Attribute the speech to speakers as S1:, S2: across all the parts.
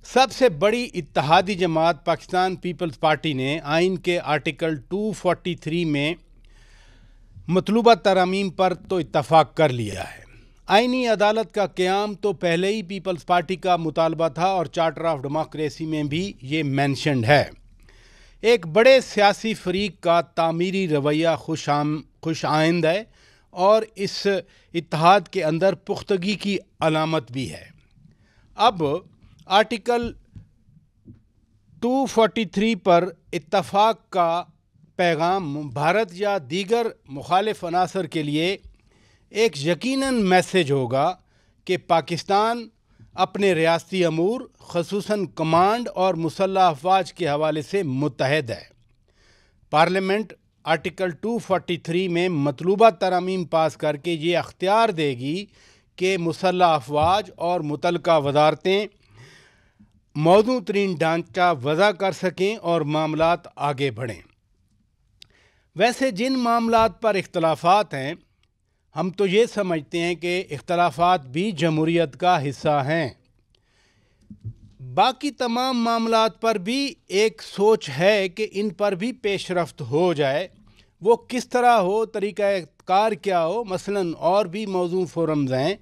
S1: سب سے بڑی اتحادی جماعت پاکستان پیپلز پارٹی نے آئین کے آرٹیکل 243 میں مطلوبہ ترامیم پر تو اتفاق کر لیا ہے۔ آئینی عدالت کا قیام تو پہلے ہی پیپلز پارٹی کا مطالبہ تھا اور چارٹر آف ڈیموکریسی میں بھی یہ مینشنڈ ہے۔ ایک بڑے سیاسی فریق کا تعمیری رویہ خوش آئند ہے اور اس اتحاد کے اندر پختگی کی علامت بھی ہے۔ اب آرٹیکل 243 پر اتفاق کا پیغام بھارت یا دیگر مخالف عناصر کے لیے ایک یقیناً میسج ہوگا کہ پاکستان اپنے ریاستی امور خصوصاً کمانڈ اور مسلح افواج کے حوالے سے متحد ہے۔ پارلیمنٹ آرٹیکل 243 میں مطلوبہ ترامیم پاس کر کے یہ اختیار دے گی کہ مسلح افواج اور متعلقہ وزارتیں موزوں ترین ڈھانچہ وضع کر سکیں اور معاملات آگے بڑھیں۔ ویسے جن معاملات پر اختلافات ہیں ہم تو یہ سمجھتے ہیں کہ اختلافات بھی جمہوریت کا حصہ ہیں۔ باقی تمام معاملات پر بھی ایک سوچ ہے کہ ان پر بھی پیش رفت ہو جائے، وہ کس طرح ہو، طریقہ کار کیا ہو۔ مثلاً اور بھی موضوع فورمز ہیں،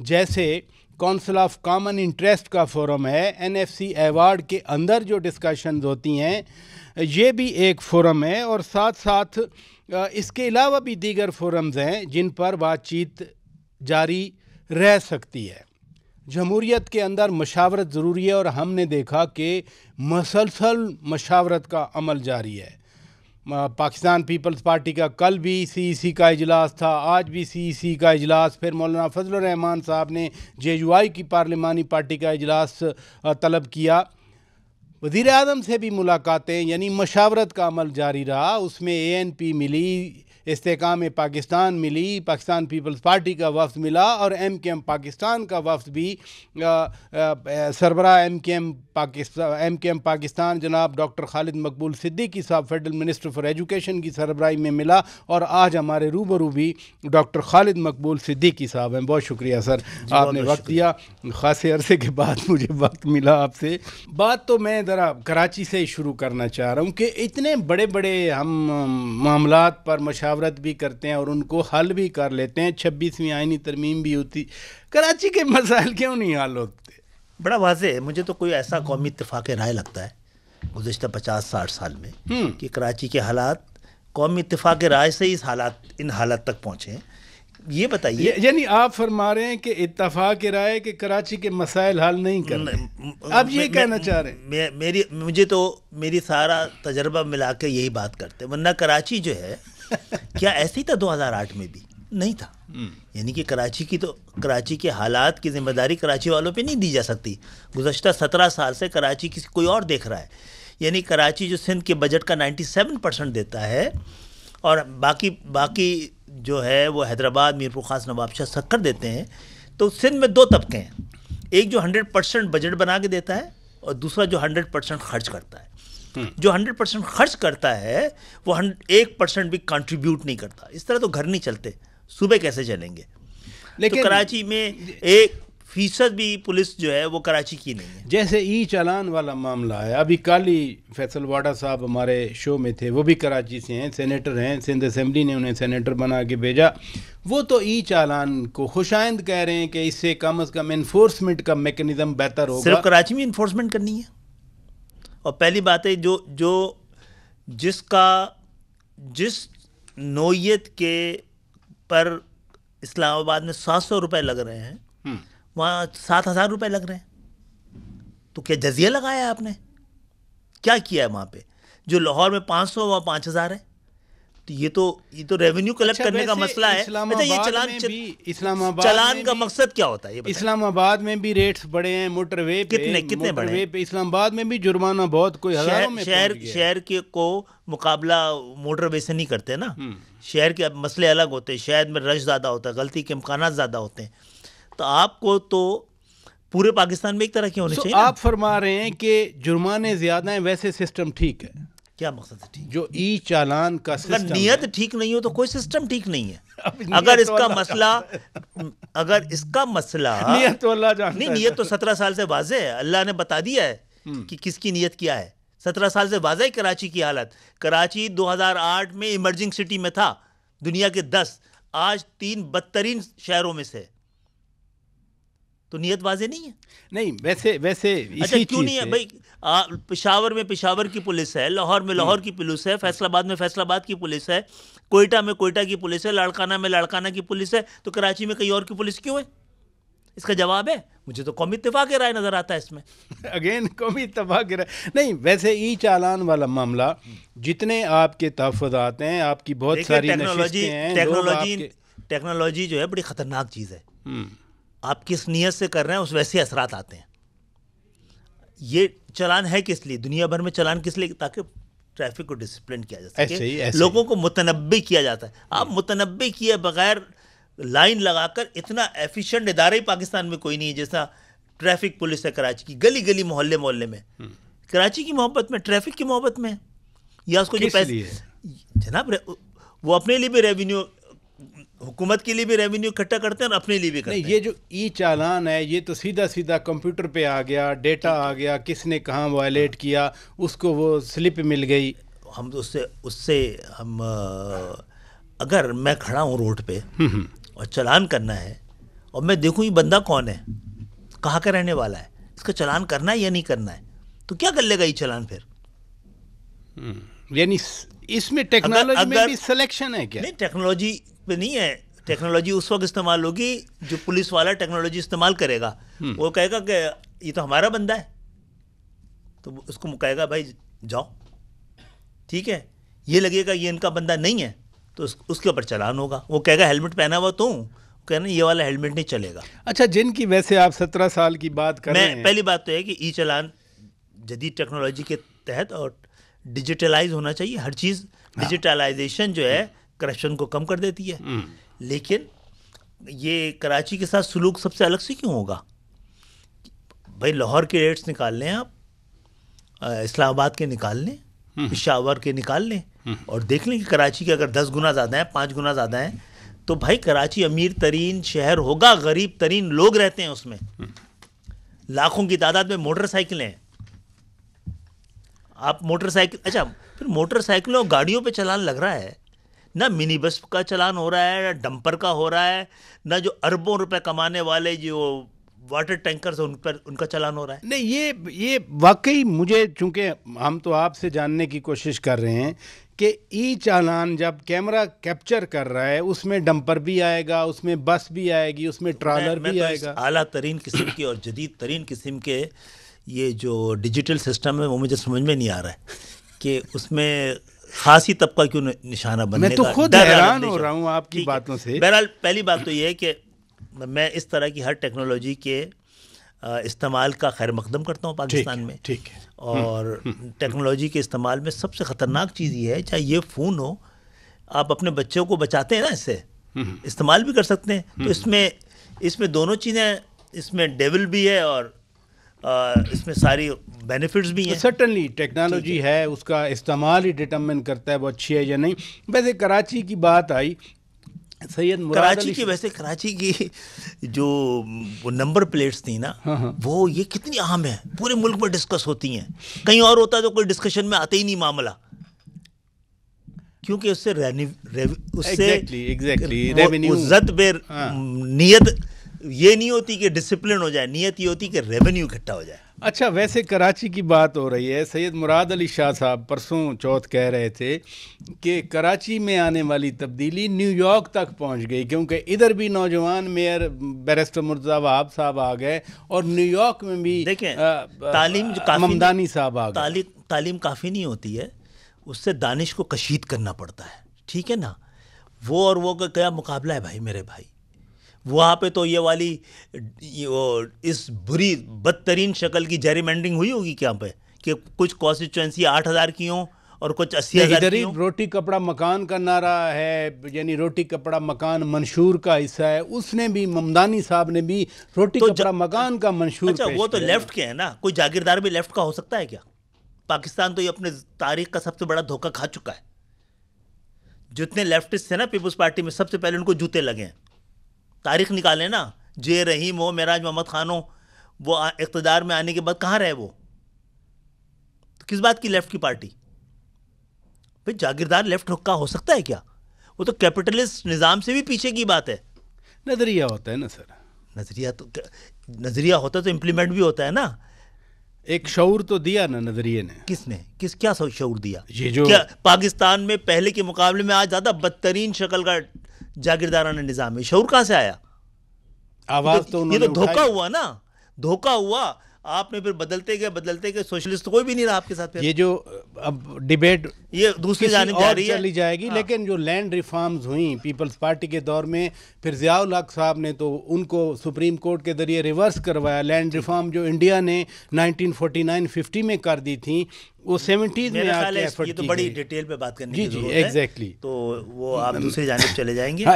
S1: جیسے کونسل آف کامن انٹریسٹ کا فورم ہے، NFC ایوارڈ کے اندر جو ڈسکشنز ہوتی ہیں یہ بھی ایک فورم ہے، اور ساتھ ساتھ اس کے علاوہ بھی دیگر فورمز ہیں جن پر بات چیت جاری رہ سکتی ہے۔ جمہوریت کے اندر مشاورت ضروری ہے اور ہم نے دیکھا کہ مسلسل مشاورت کا عمل جاری ہے۔ پاکستان پیپلز پارٹی کا کل بھی CEC کا اجلاس تھا، آج بھی CEC کا اجلاس، پھر مولانا فضل الرحمان صاحب نے JUI کی پارلیمانی پارٹی کا اجلاس طلب کیا۔ وزیر اعظم سے بھی ملاقاتیں، یعنی مشاورت کا عمل جاری رہا۔ اس میں ANP ملی، استحکام پاکستان ملی، پاکستان پیپلز پارٹی کا وفد ملا، اور MKM پاکستان کا وفد بھی سربراہ MKM پاکستان جناب ڈاکٹر خالد مقبول صدیقی صاحب فیڈرل منسٹر فار ایجوکیشن کی سربراہی میں ملا، اور آج ہمارے روبرو بھی ڈاکٹر خالد مقبول صدیقی صاحب ہیں۔ بہت شکریہ سر، آپ نے وقت دیا، خاصے عرصے کے بعد مجھے وقت ملا آپ سے۔ بات تو میں ذرا کراچی سے ہی شروع کرنا چاہ رہا ہوں کہ اتنے بڑے بڑے ہم معاملات پر مشاورت بھی کرتے ہیں اور ان کو حل بھی کر لیتے ہیں، 26ویں آئینی ترمیم بھی ہوتی، کراچی کے مسائل کیوں نہیں حل ہوتے؟
S2: بڑا واضح ہے، مجھے تو کوئی ایسا قومی اتفاق رائے لگتا ہے گزشتہ 50-60 سال میں کہ کراچی کے حالات قومی اتفاق رائے سے ان حالات تک پہنچے ہیں۔ یہ بتائیے،
S1: یعنی آپ فرما رہے ہیں کہ اتفاق رائے کہ کراچی کے مسائل حل نہیں کرنے، اب یہ کہنا چاہ رہے ہیں؟
S2: مجھے تو میری سارا تجربہ ملا کے یہی بات کرتے، ورنہ کراچی جو ہے کیا ایسے ہی تھا 2008 میں بھی نہیں تھا۔ یعنی کہ کراچی کے حالات کی ذمہ داری کراچی والوں پہ نہیں دی جا سکتی۔ گزشتہ 17 سال سے کراچی کوئی اور دیکھ رہا ہے۔ یعنی کراچی جو سندھ کے بجٹ کا 97% دیتا ہے اور باقی جو ہے وہ حیدرآباد، میرپور خاص، نواب شاہ، سکر دیتے ہیں، تو سندھ میں دو طبقے ہیں، ایک جو 100% بجٹ بنا کے دیتا ہے اور دوسرا جو 100% خرچ کرتا ہے۔ جو 100% خرچ کرتا ہے وہ 1% بھی کنٹریبیوٹ نہیں کرتا۔ اس طرح تو گھر نہیں چلتے، صوبے کیسے چلیں گے؟ لیکن کراچی میں 1% بھی پولیس جو ہے وہ کراچی کی نہیں ہے۔
S1: جیسے ای چالان والا معاملہ ہے، ابھی کل ہی فیصل واڈا صاحب ہمارے شو میں تھے، وہ بھی کراچی سے ہیں، سینیٹر ہیں، سندھ اسمبلی نے انہیں سینیٹر بنا کے بھیجا۔ وہ تو ای چالان کو خوشائند کہہ رہے ہیں کہ اس سے کم از کم انفورسمنٹ کا میکنزم بہتر ہوگا۔
S2: صرف کراچی میں انفورسمنٹ کرنی ہے، اور پہلی بات ہے جس نوعیت کے پر اسلام آباد میں 700 روپے لگ رہے ہیں، وہاں 7000 روپے لگ رہے ہیں، تو کیا جزیہ لگایا ہے آپ نے؟ کیا کیا ہے وہاں پہ؟ جو لاہور میں 500 وہاں 5000 ہے، تو یہ تو ریونیو کلیکٹ کرنے کا مسئلہ ہے۔ چلان کا مقصد کیا ہوتا ہے؟
S1: اسلام آباد میں بھی ریٹس بڑے ہیں، موٹر وے پہ
S2: کتنے بڑے؟
S1: اسلام آباد میں بھی جرمانہ بہت، کوئی ہزاروں میں
S2: شہر کے کو مقابلہ موٹر وے سے نہیں کرتے نا۔ شہر کے مسئلے الگ ہوتے ہیں، شہر میں رش زیادہ ہوتا ہے، غلطی کے امکانات زیادہ ہوتے ہیں، تو آپ کو تو پورے پاکستان میں ایک طرح کے ہونے چاہیے۔
S1: آپ فرما رہے ہیں کہ جرمانے زیادہ ہیں، ویسے سسٹم ٹھیک ہے؟
S2: کیا مقصد ہے ٹھیک؟
S1: جو ای چالان کا سسٹم،
S2: نیت ٹھیک نہیں ہو تو کوئی سسٹم ٹھیک نہیں ہے۔ اگر اس کا مسئلہ
S1: نیت تو اللہ جانتا ہے.
S2: نہیں، نیت تو 17 سال سے واضح ہے، اللہ نے بتا دیا ہے کہ کس کی نیت کیا ہے. 17 سال سے واضح ہے کراچی کی حالت. کراچی 2008 میں ایمرجنگ سٹی میں تھا، دنیا کے 10، آج 3 بدترین شہروں میں سے. تو نیت واضح نہیں ہے.
S1: نہیں ویسے
S2: اچھا کیوں نہیں ہے بھائی؟ پشاور میں پشاور کی پولیس ہے، لاہور میں لاہور کی پولیس ہے، فیصل آباد میں فیصل آباد کی پولیس ہے، کوئٹہ میں کوئٹہ کی پولیس ہے، لاڑکانہ میں لاڑکانہ کی پولیس ہے. تو کراچی میں کہیں اور کی پولیس کیوں ہے؟ اس کا جواب ہے مجھے تو قومی اتفاق رائے نظر آتا ہے اس میں.
S1: اگین قومی اتفاق رائے نہیں. ویسے ای چالان والا معاملہ، جتنے آپ کے تحفظات ہیں، آپ کی بہت ساری نشستیں ہیں،
S2: ٹیکنالوجی جو ہے بڑی خطرناک چیز ہے. آپ کس نیت سے کر رہے ہیں اس ویسے اثرات آتے ہیں. یہ چلان ہے کس لیے؟ دنیا بھر میں چلان کس لیے؟ تاکہ ٹریفک کو ڈسپلن کیا جا سکے، لوگوں کو متنبع کیا جاتا ہے. آپ متنبع کیے بغیر لائن لگا کر، اتنا ایفیشینٹ ادارہ ہی پاکستان میں کوئی نہیں ہے جیسا ٹریفک پولیس ہے کراچی کی. گلی گلی محلے محلے میں کراچی کی محبت میں، ٹریفک کی محبت میں، یا اس کو جو پیسے جناب وہ اپنے لیے بھی ریونیو، حکومت کے لیے بھی ریونیو اکٹھا کرتے ہیں اور اپنے لیے بھی کرتے ہیں.
S1: یہ جو ای چالان ہے یہ تو سیدھا کمپیوٹر پہ آ گیا، ڈیٹا آ گیا، کس نے کہاں وائلیٹ کیا، اس کو وہ سلپ مل گئی.
S2: ہم اس سے ہم اگر میں کھڑا ہوں روڈ پہ اور چلان کرنا ہے اور میں دیکھوں یہ بندہ کون ہے، کہاں کا رہنے والا ہے، اس کا چلان کرنا ہے یا نہیں کرنا ہے، تو کیا کر لے گا یہ چلان پھر؟
S1: یعنی اس میں ٹیکنالوجی میں بھی سلیکشن ہے کیا؟
S2: نہیں، ٹیکنالوجی پہ نہیں ہے. ٹیکنالوجی اس وقت استعمال ہوگی جو پولیس والا ٹیکنالوجی استعمال کرے گا. وہ کہے گا کہ یہ تو ہمارا بندہ ہے، تو اس کو کہے گا بھائی جاؤ، ٹھیک ہے. یہ لگے گا یہ ان کا بندہ نہیں ہے تو اس کے اوپر چلان ہوگا. وہ کہے گا ہیلمٹ پہنا ہوا تو ہوں، کہنا یہ والا ہیلمٹ نہیں چلے گا.
S1: اچھا، جن کی ویسے آپ 17 سال کی بات کر رہے ہیں،
S2: پہلی بات تو ہے کہ ای چلان جدید ٹیکنالوجی کے تحت اور ڈیجیٹلائز ہونا چاہیے ہر چیز. ڈیجیٹلائزیشن جو ہے کرپشن کو کم کر دیتی ہے. لیکن یہ کراچی کے ساتھ سلوک سب سے الگ سے کیوں ہوگا؟ بھائی لاہور کے ریٹس نکال لیں آپ، اسلام آباد کے نکال لیں، پشاور کے نکال لیں، اور دیکھ لیں کہ کراچی کے اگر 10 گنا زیادہ ہیں، 5 گنا زیادہ ہیں، تو بھائی کراچی امیر ترین شہر ہوگا، غریب ترین لوگ رہتے ہیں اس میں، لاکھوں کی تعداد میں موٹر سائیکلیں ہیں. آپ موٹر سائیکل، اچھا پھر موٹر سائیکلوں گاڑیوں پہ چلان لگ رہا ہے، نہ منی بس کا چلان ہو رہا ہے، نہ ڈمپر کا ہو رہا ہے، نہ جو اربوں روپے کمانے والے جو واٹر ٹینکرز ان کا چلان ہو رہا ہے.
S1: نہیں، یہ واقعی مجھے، چونکہ ہم تو آپ سے جاننے کی کوشش کر رہے ہیں کہ ای چالان جب کیمرہ کیپچر کر رہا ہے اس میں ڈمپر بھی آئے گا، اس میں بس بھی آئے گی، اس میں ٹرالر بھی آئے گا.
S2: اعلیٰ ترین قسم کے اور جدید ترین قسم کے یہ جو ڈیجیٹل سسٹم ہے وہ مجھے سمجھ میں نہیں آ رہا ہے کہ اس میں خاصی طبقہ کیوں نشانہ بننے کا.
S1: میں تو خود حیران ہو رہا ہوں آپ کی باتوں سے.
S2: بہرحال پہلی بات تو یہ ہے کہ میں اس طرح کی ہر ٹیکنالوجی کے استعمال کا خیر مقدم کرتا ہوں پاکستان میں.
S1: ٹھیک ہے.
S2: اور ٹیکنالوجی کے استعمال میں سب سے خطرناک چیز یہ ہے، چاہے یہ فون ہو، آپ اپنے بچوں کو بچاتے ہیں نا، اس سے استعمال بھی کر سکتے ہیں. تو اس میں دونوں چیزیں، اس میں ڈیول بھی ہے اور اس میں ساری بینیفٹس بھی ہیں.
S1: سرٹنلی ٹیکنالوجی ہے، اس کا استعمال ہی ڈٹرمن کرتا ہے وہ اچھی ہے یا نہیں. ویسے کراچی کی بات آئی، سید مراد
S2: کراچی کی، ویسے کراچی کی جو وہ نمبر پلیٹس تھیں نا، وہ یہ کتنی اہم ہیں، پورے ملک میں ڈسکس ہوتی ہیں. کہیں اور ہوتا تو کوئی ڈسکشن میں آتے ہی نہیں معاملہ، کیونکہ اس سے عزت بے نیت یہ نہیں ہوتی کہ ڈسپلن ہو جائے، نیت یہ ہوتی کہ ریونیو اکٹھا ہو جائے.
S1: اچھا، ویسے کراچی کی بات ہو رہی ہے، سید مراد علی شاہ صاحب پرسوں چوتھ کہہ رہے تھے کہ کراچی میں آنے والی تبدیلی نیو یارک تک پہنچ گئی، کیونکہ ادھر بھی نوجوان میئر بیرسٹر مرتضیٰ وہاب صاحب آ گئے اور نیو یارک میں بھی
S2: دیکھیں تعلیم
S1: ممدانی صاحب آ گئے.
S2: تعلیم کافی نہیں ہوتی ہے، اس سے دانش کو کشید کرنا پڑتا ہے، ٹھیک ہے نا. وہ اور وہ کا کیا مقابلہ ہے بھائی میرے بھائی. وہاں پہ تو یہ والی اس بری بدترین شکل کی جیری مینڈنگ ہوئی ہوگی کیا پہ کہ کچھ کانسٹیچوئنسی 8,000 کی ہوں اور کچھ 80,000 کی ہوں.
S1: روٹی کپڑا مکان کا نعرہ ہے، یعنی روٹی کپڑا مکان منشور کا حصہ ہے. اس نے بھی، ممدانی صاحب نے بھی روٹی کپڑا مکان کا منشور.
S2: اچھا وہ تو لیفٹ کے ہیں نا، کوئی جاگیردار بھی لیفٹ کا ہو سکتا ہے کیا؟ پاکستان تو یہ اپنے تاریخ کا سب سے بڑا دھوکہ کھا چکا ہے. جتنے لیفٹسٹ تھے نا پیپلز پارٹی میں، سب سے پہلے ان کو جوتے لگے ہیں. تاریخ نکالیں نا، جے رحیم ہو، معراج محمد خان ہو، وہ اقتدار میں آنے کے بعد کہاں رہے وہ؟ کس بات کی لیفٹ کی پارٹی؟ بھئی جاگیردار لیفٹ کا ہو سکتا ہے کیا؟ وہ تو کیپٹلسٹ نظام سے بھی پیچھے کی بات ہے.
S1: نظریہ ہوتا ہے نا سر.
S2: نظریہ ہوتا تو امپلیمنٹ بھی ہوتا ہے نا.
S1: ایک شعور تو دیا نا نظریے نے.
S2: کس نے؟ کیا شعور دیا؟
S1: یہ جو
S2: کیا پاکستان میں پہلے کے مقابلے میں آج زیادہ بدترین شکل کا جاگیردارانہ نظام ہے؟ شعور کہاں سے آیا؟
S1: آواز تو انہوں
S2: یہ
S1: نے
S2: تو دھوکہ ہوا نا، دھوکہ ہوا. آپ نے پھر بدلتے گئے سوشلسٹ کوئی بھی نہیں رہا آپ کے ساتھ.
S1: یہ جو اب ڈیبیٹ
S2: یہ دوسری جانب جا رہی ہے،
S1: چلی جائے گی. لیکن جو لینڈ ریفارمز ہوئیں پیپلز پارٹی کے دور میں، پھر ضیاء الحق صاحب نے تو ان کو سپریم کورٹ کے ذریعے ریورس کروایا. لینڈ ریفارم جو انڈیا نے 1949-50 میں کر دی تھیں، وہ 70s میں آ کے ایفرٹ کی.
S2: یہ تو بڑی ڈیٹیل پہ بات کرنے کی ضرورت ہے.
S1: ایگزیکٹلی.
S2: تو وہ آپ دوسری جانب چلے جائیں گے.